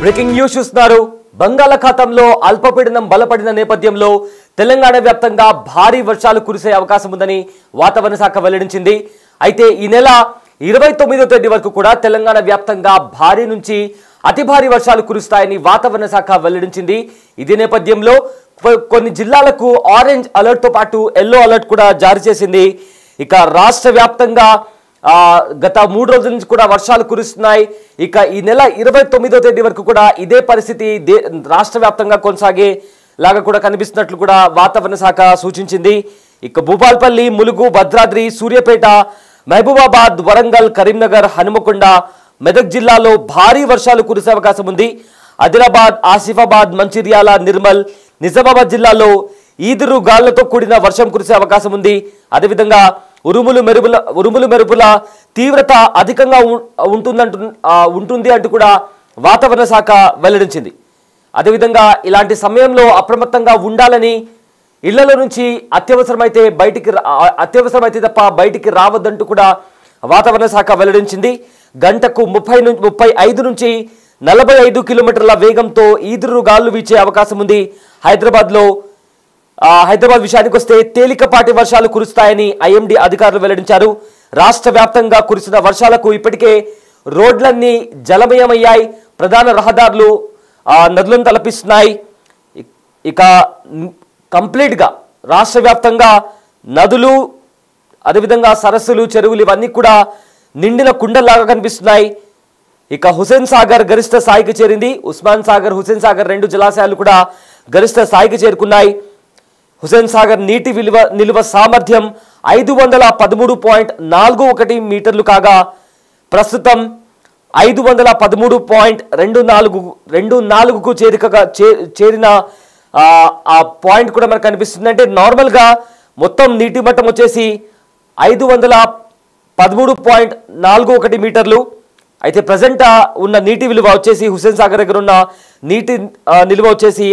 Breaking news చూస్తున్నారు. బంగాళాఖాతంలో అల్పపీడనం బలపడిన నేపథ్యంలో తెలంగాణ వ్యాప్తంగా భారీ వర్షాలు కురిసే అవకాశం ఉందని వాతావరణ శాఖ వెల్లడించింది. అయితే ఈ నెల 29వ తేదీ వరకు కూడా తెలంగాణ వ్యాప్తంగా భారీ నుంచి అతి భారీ వర్షాలు కురుస్తాయని వాతావరణ శాఖ వెల్లడించింది. ఇదే నేపథ్యంలో కొన్ని జిల్లాలకు ఆరెంజ్ అలర్ట్ తో పాటు ఎల్లో అలర్ట్ కూడా జారీ చేసింది. ఇక రాష్ట్ర వ్యాప్తంగా గత 3 రోజుల నుంచి కూడా వర్షాలు కురుస్తున్నాయి. ఇక ఈ నెల 29వ తేదీ వరకు కూడా ఇదే పరిస్థితి రాష్ట్ర వ్యాప్తంగా కొనసాగే లాగా కూడా కనిపిస్తున్నట్లు కూడా వాతావరణ శాఖ సూచించింది. ఇక భూపాల్పల్లి, ములుగు, భద్రాద్రి, సూర్యాపేట, మహబూబాబాద్, వరంగల్, కరీంనగర్, హనుమకొండ, మెదక్ జిల్లాలో భారీ వర్షాలు కురిసే అవకాశం ఉంది. ఆదిలాబాద్, ఆసిఫాబాద్, మంచిర్యాల, నిర్మల్, నిజామాబాద్ జిల్లాలో ఈదురు గాళ్లతో కూడిన వర్షం కురిసే అవకాశం ఉంది. అదేవిధంగా ఉరుములు మెరుపుల తీవ్రత అధికంగా ఉంటుంది అంటూ కూడా వాతావరణ శాఖ వెల్లడించింది. అదేవిధంగా ఇలాంటి సమయంలో అప్రమత్తంగా ఉండాలని, ఇళ్లలో నుంచి అత్యవసరమైతే తప్ప బయటికి రావద్దంటూ కూడా వాతావరణ శాఖ వెల్లడించింది. గంటకు 35 నుంచి 45 కిలోమీటర్ల వేగంతో ఈదురు గాళ్లు వీచే అవకాశం ఉంది. హైదరాబాద్ విషయానికి వస్తే తేలికపాటి వర్షాలు కురుస్తాయని ఐఎండీ అధికారులు వెల్లడించారు. రాష్ట్ర వ్యాప్తంగా కురిసిన వర్షాలకు ఇప్పటికే రోడ్లన్నీ జలమయమయ్యాయి. ప్రధాన రహదారులు నదులను తలపిస్తున్నాయి. ఇక కంప్లీట్గా రాష్ట్ర వ్యాప్తంగా నదులు, అదేవిధంగా సరస్సులు, చెరువులు ఇవన్నీ కూడా నిండిన కుండల్లాగా కనిపిస్తున్నాయి. ఇక హుసేన్ సాగర్ గరిష్ట స్థాయికి చేరింది. ఉస్మాన్ సాగర్, హుసేన్ సాగర్ 2 జలాశయాలు కూడా గరిష్ట స్థాయికి చేరుకున్నాయి. హుసేన్ సాగర్ నీటి నిల్వ సామర్థ్యం 513.41 మీటర్లు కాగా ప్రస్తుతం 513.24కు చేరిన ఆ పాయింట్ కూడా మనకు కనిపిస్తుంది. అంటే నార్మల్గా మొత్తం నీటి మట్టం వచ్చేసి 513.41 మీటర్లు. అయితే ప్రజెంట్ ఉన్న నీటి విలువ వచ్చేసి హుసేన్ సాగర్ దగ్గర ఉన్న నీటి నిల్వ వచ్చేసి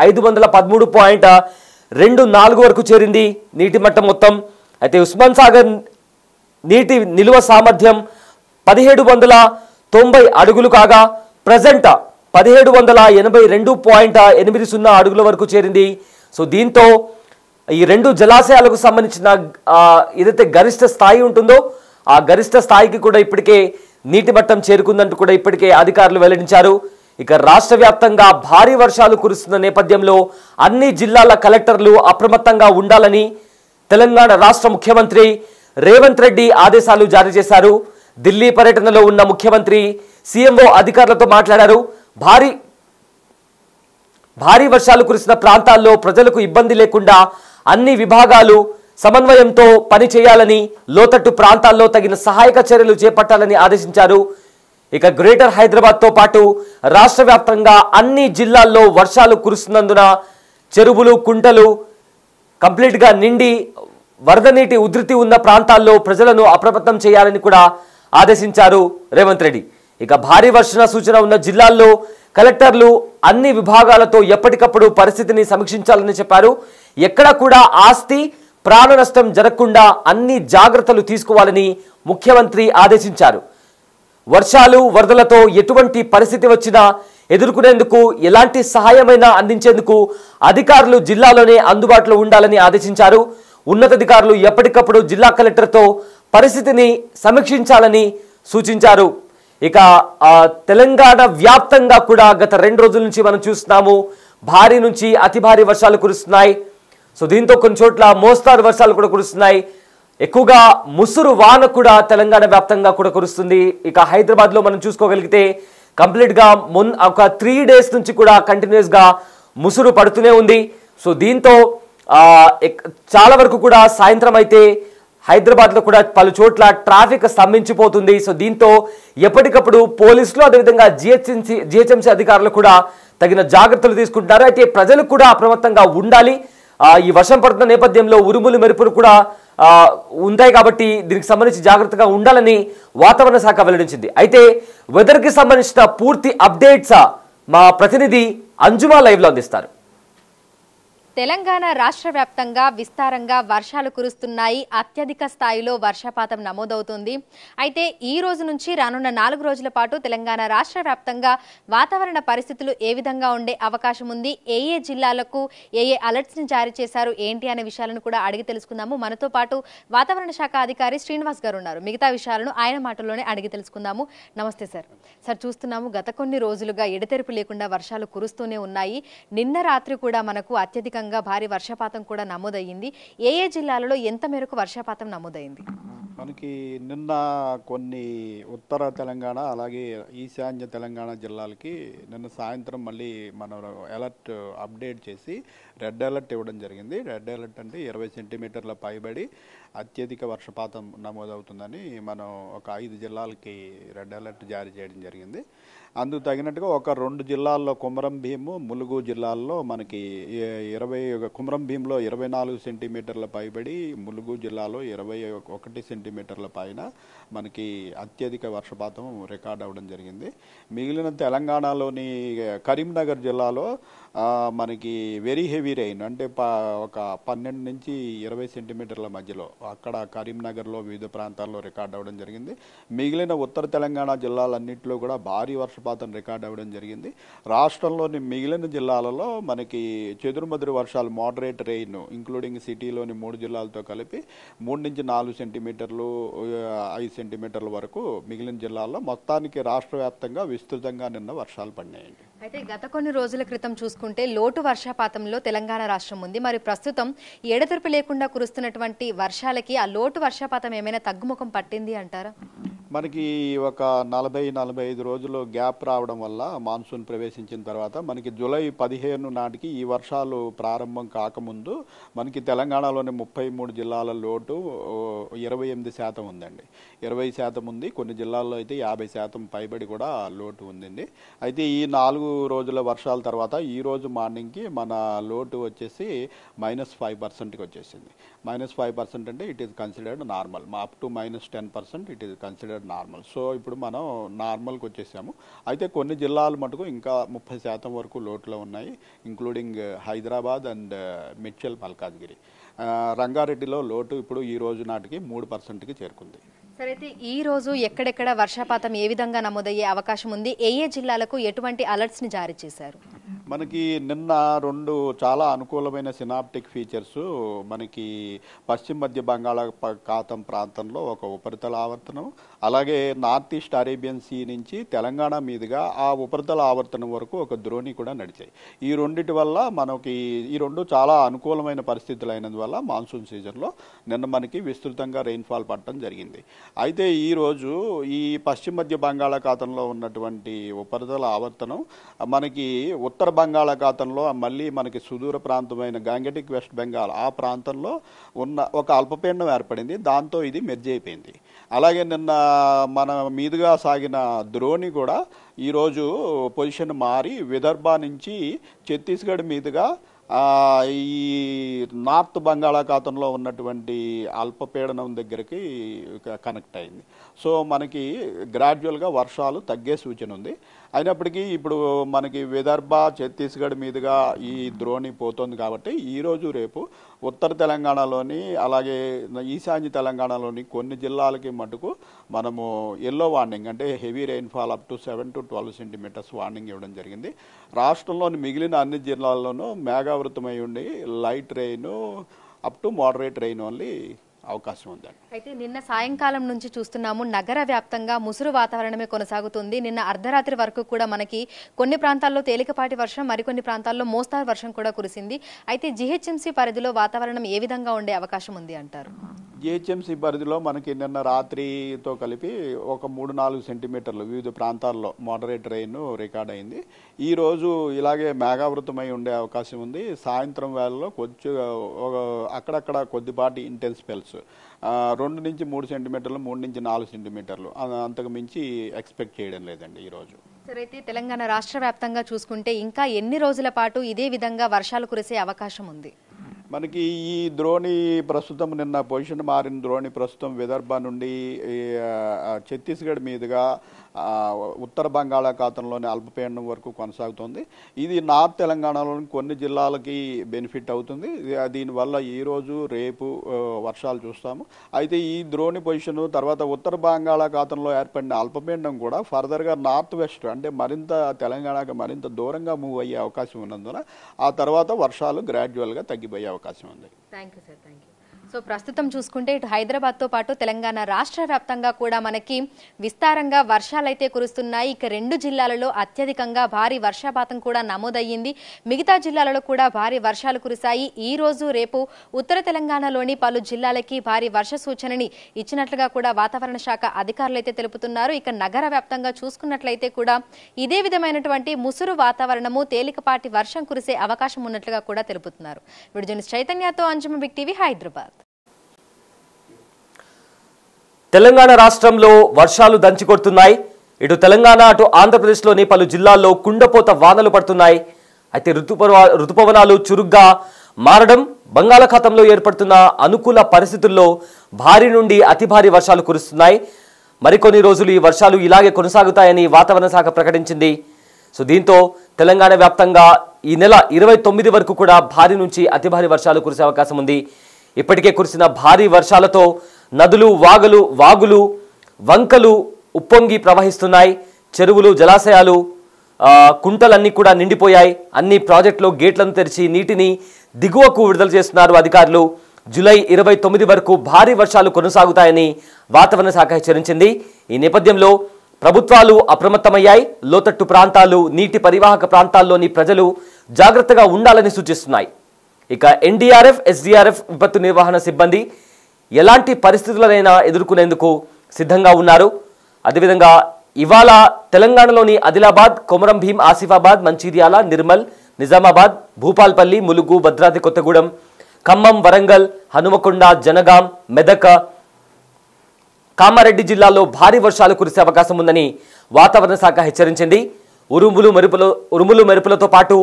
513.24 వరకు చేరింది నీటి మట్టం మొత్తం. అయితే ఉస్మాన్ సాగర్ నీటి నిల్వ సామర్థ్యం 1790 అడుగులు కాగా ప్రజెంట్ 1782.80 అడుగుల వరకు చేరింది. సో దీంతో ఈ 2 జలాశయాలకు సంబంధించిన ఏదైతే గరిష్ట స్థాయి ఉంటుందో ఆ గరిష్ట స్థాయికి కూడా ఇప్పటికే నీటి మట్టం చేరుకుందంటూ కూడా ఇప్పటికే అధికారులు వెల్లడించారు. ఇక రాష్ట్ర వ్యాప్తంగా భారీ వర్షాలు కురుస్తున్న నేపథ్యంలో అన్ని జిల్లాల కలెక్టర్లు అప్రమత్తంగా ఉండాలని తెలంగాణ రాష్ట్ర ముఖ్యమంత్రి రేవంత్ రెడ్డి ఆదేశాలు జారీ చేశారు. ఢిల్లీ పర్యటనలో ఉన్న ముఖ్యమంత్రి సీఎంఓ అధికారులతో మాట్లాడారు. భారీ వర్షాలు కురిసిన ప్రాంతాల్లో ప్రజలకు ఇబ్బంది లేకుండా అన్ని విభాగాలు సమన్వయంతో పని చేయాలని, లోతట్టు ప్రాంతాల్లో తగిన సహాయక చర్యలు చేపట్టాలని ఆదేశించారు. ఇక గ్రేటర్ హైదరాబాద్తో పాటు రాష్ట్ర వ్యాప్తంగా అన్ని జిల్లాల్లో వర్షాలు కురుస్తున్నందున చెరువులు, కుంటలు కంప్లీట్గా నిండి వరద నీటి ఉధృతి ఉన్న ప్రాంతాల్లో ప్రజలను అప్రమత్తం చేయాలని కూడా ఆదేశించారు రేవంత్ రెడ్డి. ఇక భారీ వర్షణ సూచన ఉన్న జిల్లాల్లో కలెక్టర్లు అన్ని విభాగాలతో ఎప్పటికప్పుడు పరిస్థితిని సమీక్షించాలని చెప్పారు. ఎక్కడా కూడా ఆస్తి, ప్రాణ నష్టం జరగకుండా అన్ని జాగ్రత్తలు తీసుకోవాలని ముఖ్యమంత్రి ఆదేశించారు. వర్షాలు, వరదలతో ఎటువంటి పరిస్థితి వచ్చినా ఎదుర్కొనేందుకు ఎలాంటి సహాయమైనా అందించేందుకు అధికారులు జిల్లాలోనే అందుబాటులో ఉండాలని ఆదేశించారు. ఉన్నతాధికారులు ఎప్పటికప్పుడు జిల్లా కలెక్టర్తో పరిస్థితిని సమీక్షించాలని సూచించారు. ఇక తెలంగాణ వ్యాప్తంగా కూడా గత 2 రోజుల నుంచి మనం చూస్తున్నాము భారీ నుంచి అతి భారీ వర్షాలు కురుస్తున్నాయి. సో దీంతో కొన్ని చోట్ల మోస్తారు వర్షాలు కూడా కురుస్తున్నాయి. ఎక్కువగా ముసురు వాన కూడా తెలంగాణ వ్యాప్తంగా కూడా కురుస్తుంది. ఇక హైదరాబాద్లో మనం చూసుకోగలిగితే కంప్లీట్గా ఒక 3 డేస్ నుంచి కూడా కంటిన్యూస్గా ముసురు పడుతూనే ఉంది. సో దీంతో చాలా వరకు కూడా సాయంత్రం అయితే హైదరాబాద్లో కూడా పలు చోట్ల ట్రాఫిక్ స్తంభించిపోతుంది. సో దీంతో ఎప్పటికప్పుడు పోలీసులు, అదేవిధంగా జిహెచ్ఎంసీ అధికారులు కూడా తగిన జాగ్రత్తలు తీసుకుంటున్నారు. అయితే ప్రజలు కూడా అప్రమత్తంగా ఉండాలి. ఈ వర్షం పడుతున్న నేపథ్యంలో ఉరుములు మెరుపులు కూడా ఉంటాయి కాబట్టి దీనికి సంబంధించి జాగ్రత్తగా ఉండాలని వాతావరణ శాఖ వెల్లడించింది. అయితే వెదర్కి సంబంధించిన పూర్తి అప్డేట్స్ మా ప్రతినిధి అంజుమా లైవ్లో అందిస్తారు. తెలంగాణ రాష్ట్ర వ్యాప్తంగా విస్తారంగా వర్షాలు కురుస్తున్నాయి. అత్యధిక స్థాయిలో వర్షపాతం నమోదవుతుంది. అయితే ఈ రోజు నుంచి రానున్న 4 రోజుల పాటు తెలంగాణ రాష్ట్ర వ్యాప్తంగా వాతావరణ పరిస్థితులు ఏ విధంగా ఉండే అవకాశం ఉంది, ఏ జిల్లాలకు ఏ అలర్ట్స్ ని జారీ చేశారు ఏంటి అనే విషయాలను కూడా అడిగి తెలుసుకుందాము. మనతో పాటు వాతావరణ శాఖ అధికారి శ్రీనివాస్ గారు ఉన్నారు. మిగతా విషయాలను ఆయన మాటల్లోనే అడిగి తెలుసుకుందాము. నమస్తే సార్. సార్, చూస్తున్నాము గత కొన్ని రోజులుగా ఎడతెరిపి లేకుండా వర్షాలు కురుస్తూనే ఉన్నాయి. నిన్న రాత్రి కూడా మనకు అత్యధిక భారీ వర్షపాతం కూడా నమోదయ్యింది. ఏ జిల్లాలలో ఎంత మేరకు వర్షపాతం నమోదైంది? మనకి నిన్న కొన్ని ఉత్తర తెలంగాణ అలాగే ఈశాన్య తెలంగాణ జిల్లాలకి నిన్న సాయంత్రం మళ్ళీ మనం అలర్ట్ అప్డేట్ చేసి రెడ్ అలర్ట్ ఇవ్వడం జరిగింది. రెడ్ అలర్ట్ అంటే 20 సెంటీమీటర్ల పైబడి అత్యధిక వర్షపాతం నమోదవుతుందని మనం ఒక 5 జిల్లాలకి రెడ్ అలర్ట్ జారీ చేయడం జరిగింది. అందుకు తగినట్టుగా ఒక 2 జిల్లాల్లో కొమరం భీము, ములుగు జిల్లాల్లో మనకి కొమరం భీంలో 24 సెంటీమీటర్ల పైబడి, ములుగు జిల్లాలో 21 సెంటీమీటర్ల పైన మనకి అత్యధిక వర్షపాతం రికార్డ్ అవ్వడం జరిగింది. మిగిలిన తెలంగాణలోని కరీంనగర్ జిల్లాలో మనకి వెరీ హెవీ రెయిన్ అంటే ఒక 12 నుంచి 20 సెంటీమీటర్ల మధ్యలో అక్కడ కరీంనగర్లో వివిధ ప్రాంతాల్లో రికార్డ్ అవ్వడం జరిగింది. మిగిలిన ఉత్తర తెలంగాణ జిల్లాలన్నింటిలో కూడా భారీ వర్షపాతం రికార్డ్ అవ్వడం జరిగింది. రాష్ట్రంలోని మిగిలిన జిల్లాలలో మనకి చెదురుమదురు వర్షాలు, మోడరేట్ రెయిన్ ఇంక్లూడింగ్ సిటీలోని 3 జిల్లాలతో కలిపి 3 నుంచి 4 సెంటీమీటర్లు 5 సెంటీమీటర్ల వరకు మిగిలిన జిల్లాల్లో మొత్తానికి రాష్ట్ర వ్యాప్తంగా విస్తృతంగా నిన్న వర్షాలు పడినాయండి. అయితే గత కొన్ని రోజుల క్రితం చూసుకుంటే లోటు వర్షపాతంలో తెలంగాణ రాష్ట్రం ఉంది. మరి ప్రస్తుతం ఎడతెరిపి లేకుండా కురుస్తున్నటువంటి వర్షాలకి ఆ లోటు వర్షపాతం ఏమైనా తగ్గుముఖం పట్టింది అంటారా? మనకి ఒక 40-45 రోజులు గ్యాప్ రావడం వల్ల మాన్సూన్ ప్రవేశించిన తర్వాత మనకి జూలై 15 నాటికి ఈ వర్షాలు ప్రారంభం కాకముందు మనకి తెలంగాణలోని 33 జిల్లాల లోటు 28% ఉందండి. 20% ఉంది. కొన్ని జిల్లాల్లో అయితే 50% పైబడి కూడా లోటు ఉందండి. అయితే ఈ 4 రోజుల వర్షాల తర్వాత ఈ రోజు మార్నింగ్కి మన లోటు వచ్చేసి -5%కి వచ్చేసింది. -5% అంటే it is considered normal. Up to -10% it is considered normal. So ఇప్పుడు మనం నార్మల్కి వచ్చేసాము. అయితే కొన్ని జిల్లాలు మటుకు ఇంకా 30% వరకు లోటులో ఉన్నాయి, ఇంక్లూడింగ్ హైదరాబాద్ అండ్ మిడ్చల్, మల్కాజ్గిరి. రంగారెడ్డిలో లోటు ఇప్పుడు ఈ రోజు నాటికి 3%కి చేరుకుంది. సరే, అయితే ఈ రోజు ఎక్కడెక్కడ వర్షపాతం ఏ విధంగా నమోదయ్యే అవకాశం ఉంది, ఏ జిల్లాలకు ఎటువంటి అలర్ట్స్ ని జారీ చేశారు? మనకి నిన్న 2 చాలా అనుకూలమైన సినాప్టిక్ ఫీచర్స్ మనకి పశ్చిమ మధ్య బంగాళాఖాతం ప్రాంతంలో ఒక ఉపరితల ఆవర్తనం, అలాగే నార్త్ ఈస్ట్ అరేబియన్ సీ నుంచి తెలంగాణ మీదుగా ఆ ఉపరితల ఆవర్తనం వరకు ఒక ద్రోణి కూడా నడిచాయి. ఈ రెండిటి వల్ల మనకి ఈ 2 చాలా అనుకూలమైన పరిస్థితులు అయినందువల్ల మాన్సూన్ సీజన్లో నిన్న మనకి విస్తృతంగా రెయిన్ఫాల్ పడటం జరిగింది. అయితే ఈరోజు ఈ పశ్చిమ మధ్య బంగాళాఖాతంలో ఉన్నటువంటి ఉపరితల ఆవర్తనం మనకి ఉత్తర బంగాళాఖాతంలో మళ్ళీ మనకి సుదూర ప్రాంతమైన గాంగెటిక్ వెస్ట్ బెంగాల్ ఆ ప్రాంతంలో ఉన్న ఒక అల్పపీడనం ఏర్పడింది. దాంతో ఇది మెర్జ్ అయిపోయింది. అలాగే నిన్న మన మీదుగా సాగిన ద్రోణి కూడా ఈరోజు పొజిషన్ మారి విదర్భ నుంచి ఛత్తీస్గఢ్ మీదుగా ఈ నార్త్ బంగాళాఖాతంలో ఉన్నటువంటి అల్పపీడనం దగ్గరికి కనెక్ట్ అయింది. సో మనకి గ్రాడ్యువల్గా వర్షాలు తగ్గే సూచన ఉంది. అయినప్పటికీ ఇప్పుడు మనకి విదర్భ, ఛత్తీస్గఢ్ మీదుగా ఈ ద్రోణి పోతుంది కాబట్టి ఈరోజు రేపు ఉత్తర తెలంగాణలోని అలాగే ఈశాన్య తెలంగాణలోని కొన్ని జిల్లాలకి మటుకు మనము ఎల్లో వార్నింగ్ అంటే heavy rainfall up to 7 to 12 centimetres warning ఇవ్వడం జరిగింది. రాష్ట్రంలోని మిగిలిన అన్ని జిల్లాల్లోనూ మేఘావృతమై ఉండి light rain up to moderate rain only అవకాశం ఉందండి. అయితే నిన్న సాయంకాలం నుంచి చూస్తున్నాము నగర వ్యాప్తంగా ముసురు వాతావరణమే కొనసాగుతుంది. నిన్న అర్ధరాత్రి వరకు కూడా మనకి కొన్ని ప్రాంతాల్లో తేలికపాటి వర్షం, మరికొన్ని ప్రాంతాల్లో మోస్తారు వర్షం కూడా కురిసింది. అయితే జీహెచ్ఎంసీ పరిధిలో వాతావరణం ఏ విధంగా ఉండే అవకాశం ఉంది అంటారు? జీహెచ్ఎంసీ పరిధిలో మనకి నిన్న రాత్రితో కలిపి ఒక 3-4 సెంటీమీటర్లు వివిధ ప్రాంతాల్లో మోడరేట్ రెయిన్ రికార్డ్ అయింది. ఈరోజు ఇలాగే మేఘావృతమై ఉండే అవకాశం ఉంది. సాయంత్రం వేళలో కొంచెం అక్కడక్కడ కొద్దిపాటి ఇంటెన్స్ స్పెల్స్ 2 నుంచి 3 సెంటీమీటర్లు, 3 నుంచి 4 సెంటీమీటర్లు అంతకు మించి ఎక్స్పెక్ట్ చేయడం లేదండి ఈరోజు. సరే, అయితే తెలంగాణ రాష్ట్ర వ్యాప్తంగా చూసుకుంటే ఇంకా ఎన్ని రోజుల పాటు ఇదే విధంగా వర్షాలు కురిసే అవకాశం ఉంది? మనకి ఈ ద్రోణి ప్రస్తుతం నిన్న పొజిషన్ మారిన ద్రోణి ప్రస్తుతం విదర్భ నుండి ఛత్తీస్గఢ్ మీదుగా ఉత్తర బంగాళాఖాతంలోని అల్పపీడనం వరకు కొనసాగుతుంది. ఇది నార్త్ తెలంగాణలోని కొన్ని జిల్లాలకి బెనిఫిట్ అవుతుంది. దీనివల్ల ఈరోజు రేపు వర్షాలు చూస్తాము. అయితే ఈ ద్రోణి పొజిషన్ తర్వాత ఉత్తర బంగాళాఖాతంలో ఏర్పడిన అల్పపీడనం కూడా ఫర్దర్గా నార్త్ వెస్ట్ అంటే మరింత తెలంగాణకు మరింత దూరంగా మూవ్ అయ్యే అవకాశం ఉన్నందున ఆ తర్వాత వర్షాలు గ్రాడ్యువల్గా తగ్గిపోయే అవకాశం ఉంది. Thank you sir, thank you. So ప్రస్తుతం చూసుకుంటే ఇటు హైదరాబాద్తో పాటు తెలంగాణ రాష్ట్ర వ్యాప్తంగా కూడా మనకి విస్తారంగా వర్షాలైతే కురుస్తున్నాయి. ఇక 2 జిల్లాలలో అత్యధికంగా భారీ వర్షపాతం కూడా నమోదయ్యింది. మిగతా జిల్లాలలో కూడా భారీ వర్షాలు కురిశాయి. ఈ రోజు రేపు ఉత్తర తెలంగాణలోని పలు జిల్లాలకి భారీ వర్ష సూచనని ఇచ్చినట్లుగా కూడా వాతావరణ శాఖ అధికారులు అయితే తెలుపుతున్నారు. ఇక నగర వ్యాప్తంగా చూసుకున్నట్లయితే కూడా ఇదే విధమైనటువంటి ముసురు వాతావరణము, తేలికపాటి వర్షం కురిసే అవకాశం ఉన్నట్లుగా కూడా తెలుపుతున్నారు. వీడియో చైతన్యతో అంజుమ బిగ్ టీవీ, హైదరాబాద్. తెలంగాణ రాష్ట్రంలో వర్షాలు దంచికొడుతున్నాయి. ఇటు తెలంగాణ అటు ఆంధ్రప్రదేశ్లోని పలు జిల్లాల్లో కుండపోత వానలు పడుతున్నాయి. అయితే ఋతుపవనాలు చురుగ్గా మారడం, బంగాళాఖాతంలో ఏర్పడుతున్న అనుకూల పరిస్థితుల్లో భారీ నుండి అతి భారీ వర్షాలు కురుస్తున్నాయి. మరికొన్ని రోజులు ఈ వర్షాలు ఇలాగే కొనసాగుతాయని వాతావరణ శాఖ ప్రకటించింది. సో దీంతో తెలంగాణ వ్యాప్తంగా ఈ నెల 29 వరకు కూడా భారీ నుంచి అతి భారీ వర్షాలు కురిసే అవకాశం ఉంది. ఇప్పటికే కురిసిన భారీ వర్షాలతో నదులు, వాగులు, వంకలు ఉప్పొంగి ప్రవహిస్తున్నాయి. చెరువులు, జలాశయాలు, కుంటలన్నీ కూడా నిండిపోయాయి. అన్ని ప్రాజెక్టులో గేట్లను తెరిచి నీటిని దిగువకు విడుదల చేస్తున్నారు అధికారులు. జూలై 29 వరకు భారీ వర్షాలు కొనసాగుతాయని వాతావరణ శాఖ హెచ్చరించింది. ఈ నేపథ్యంలో ప్రభుత్వాలు అప్రమత్తమయ్యాయి. లోతట్టు ప్రాంతాలు, నీటి పరివాహక ప్రాంతాల్లోని ప్రజలు జాగ్రత్తగా ఉండాలని సూచిస్తున్నాయి. ఇక ఎన్డీఆర్ఎఫ్, ఎస్డీఆర్ఎఫ్ విపత్తు నిర్వహణ సిబ్బంది ఎలాంటి పరిస్థితులనైనా ఎదుర్కొనేందుకు సిద్ధంగా ఉన్నారు. అదేవిధంగా ఇవాళ తెలంగాణలోని ఆదిలాబాద్, కొమరం భీం, ఆసిఫాబాద్, మంచిర్యాల, నిర్మల్, నిజామాబాద్, భూపాల్పల్లి, ములుగు, భద్రాద్రి కొత్తగూడెం, ఖమ్మం, వరంగల్, హనుమకొండ, జనగాం, మెదక్, కామారెడ్డి జిల్లాల్లో భారీ వర్షాలు కురిసే అవకాశం ఉందని వాతావరణ శాఖ హెచ్చరించింది. ఉరుములు మెరుపులతో పాటు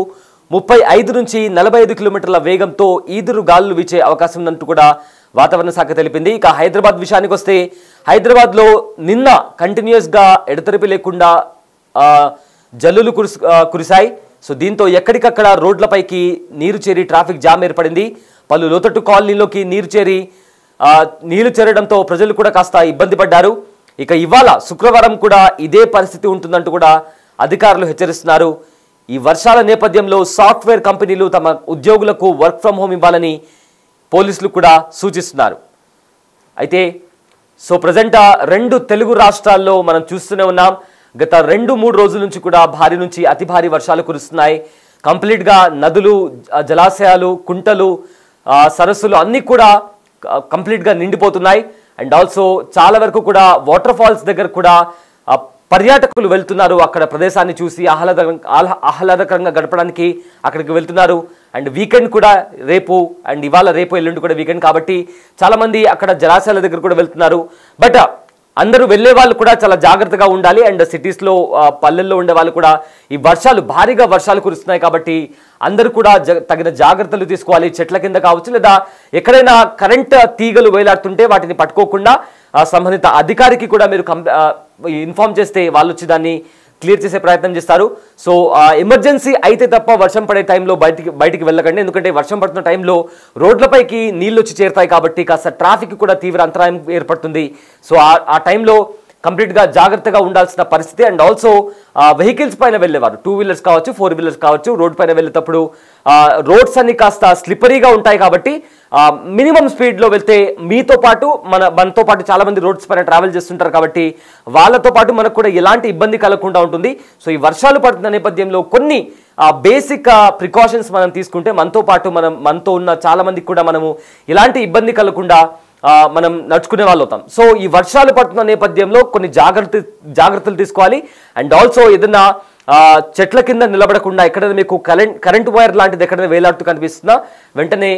35 నుంచి 45 కిలోమీటర్ల వేగంతో ఈదురు గాలులు వీచే అవకాశం ఉందంటూ కూడా వాతావరణ శాఖ తెలిపింది. ఇక హైదరాబాద్ విషయానికి వస్తే హైదరాబాద్లో నిన్న కంటిన్యూస్గా ఎడతెరిపి లేకుండా జల్లులు కురిశాయి. సో దీంతో ఎక్కడికక్కడ రోడ్లపైకి నీరు చేరి ట్రాఫిక్ జామ్ ఏర్పడింది. పలు లోతట్టు కాలనీలోకి నీళ్లు చేరడంతో ప్రజలు కూడా కాస్త ఇబ్బంది పడ్డారు. ఇక ఇవాళ శుక్రవారం కూడా ఇదే పరిస్థితి ఉంటుందంటూ కూడా అధికారులు హెచ్చరిస్తున్నారు. ఈ వర్షాల నేపథ్యంలో సాఫ్ట్వేర్ కంపెనీలు తమ ఉద్యోగులకు వర్క్ ఫ్రం హోమ్ ఇవ్వాలని పోలీసులు కూడా సూచిస్తున్నారు. అయితే సో ప్రజెంట్ 2 తెలుగు రాష్ట్రాల్లో మనం చూస్తూనే ఉన్నాం. గత 2-3 రోజుల నుంచి కూడా భారీ నుంచి అతి భారీ వర్షాలు కురుస్తున్నాయి. కంప్లీట్గా నదులు, జలాశయాలు, కుంటలు, సరస్సులు అన్నీ కూడా కంప్లీట్గా నిండిపోతున్నాయి. అండ్ ఆల్సో చాలా వరకు కూడా వాటర్ ఫాల్స్ దగ్గర కూడా పర్యాటకులు వెళ్తున్నారు. అక్కడ ప్రదేశాన్ని చూసి ఆహ్లాదకరంగా గడపడానికి అక్కడికి వెళ్తున్నారు. అండ్ వీకెండ్ కూడా రేపు అండ్ ఇవాళ రేపు ఎల్లుండి కూడా వీకెండ్ కాబట్టి చాలామంది అక్కడ జలాశయాల దగ్గర కూడా వెళ్తున్నారు. బట్ అందరూ వెళ్ళే వాళ్ళు కూడా చాలా జాగ్రత్తగా ఉండాలి. అండ్ సిటీస్లో, పల్లెల్లో ఉండే వాళ్ళు కూడా ఈ భారీగా వర్షాలు కురుస్తున్నాయి కాబట్టి అందరూ కూడా తగిన జాగ్రత్తలు తీసుకోవాలి. చెట్ల కింద కావచ్చు, లేదా ఎక్కడైనా కరెంట్ తీగలు వేలాడుతుంటే వాటిని పట్టుకోకుండా సంబంధిత అధికారికి కూడా మీరు ఇన్ఫార్మ్ చేస్తే వాళ్ళు వచ్చి దాన్ని క్లియర్ చేసే ప్రయత్నం చేస్తారు. సో ఎమర్జెన్సీ అయితే తప్ప వర్షం పడే టైంలో బయటికి వెళ్ళకండి. ఎందుకంటే వర్షం పడుతున్న టైంలో రోడ్లపైకి నీళ్ళు వచ్చి చేరుతాయి కాబట్టి కాస్త ట్రాఫిక్ కూడా తీవ్ర అంతరాయం ఏర్పడుతుంది. సో ఆ టైంలో కంప్లీట్గా జాగ్రత్తగా ఉండాల్సిన పరిస్థితి. అండ్ ఆల్సో వెహికల్స్ పైన వెళ్ళేవారు, 2 వీలర్స్ కావచ్చు, 4 వీలర్స్ కావచ్చు, రోడ్ పైన వెళ్ళేటప్పుడు రోడ్స్ అన్ని కాస్త స్లిప్పరీగా ఉంటాయి కాబట్టి మినిమం స్పీడ్లో వెళ్తే మనతో పాటు చాలా మంది రోడ్స్ పైన ట్రావెల్ చేస్తుంటారు కాబట్టి వాళ్ళతో పాటు మనకు కూడా ఎలాంటి ఇబ్బంది కలగకుండా ఉంటుంది. సో ఈ వర్షాలు పడుతున్న నేపథ్యంలో కొన్ని బేసిక్ ప్రికాషన్స్ మనం తీసుకుంటే మనతో ఉన్న చాలా మందికి కూడా మనము ఎలాంటి ఇబ్బంది కలగకుండా మనం నడుచుకునే వాళ్ళు అవుతాం. సో ఈ వర్షాలు పడుతున్న నేపథ్యంలో కొన్ని జాగ్రత్తలు తీసుకోవాలి. అండ్ ఆల్సో ఏదైనా చెట్ల కింద నిలబడకుండా ఎక్కడైనా మీకు కరెంట్ వైర్ లాంటిది ఎక్కడైనా వేలాడుతూ కనిపిస్తున్నా వెంటనే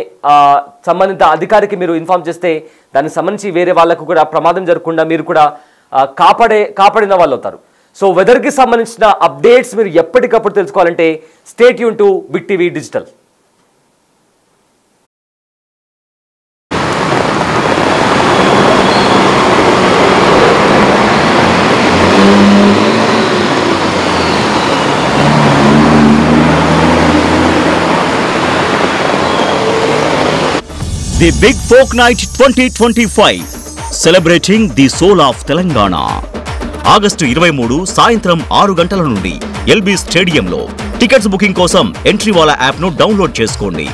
సంబంధిత అధికారికి మీరు ఇన్ఫార్మ్ చేస్తే దానికి సంబంధించి వేరే వాళ్ళకు కూడా ప్రమాదం జరగకుండా మీరు కూడా కాపాడిన వాళ్ళు అవుతారు. సో వెదర్కి సంబంధించిన అప్డేట్స్ మీరు ఎప్పటికప్పుడు తెలుసుకోవాలంటే stay tune to big TV digital. The big folk night 2025 celebrating the soul of Telangana. August 23 సాయంత్రం 6 గంటల నుండి ఎల్బీ స్టేడియంలో. టికెట్స్ బుకింగ్ కోసం ఎంట్రీ వాలా యాప్ను డౌన్లోడ్ చేసుకోండి.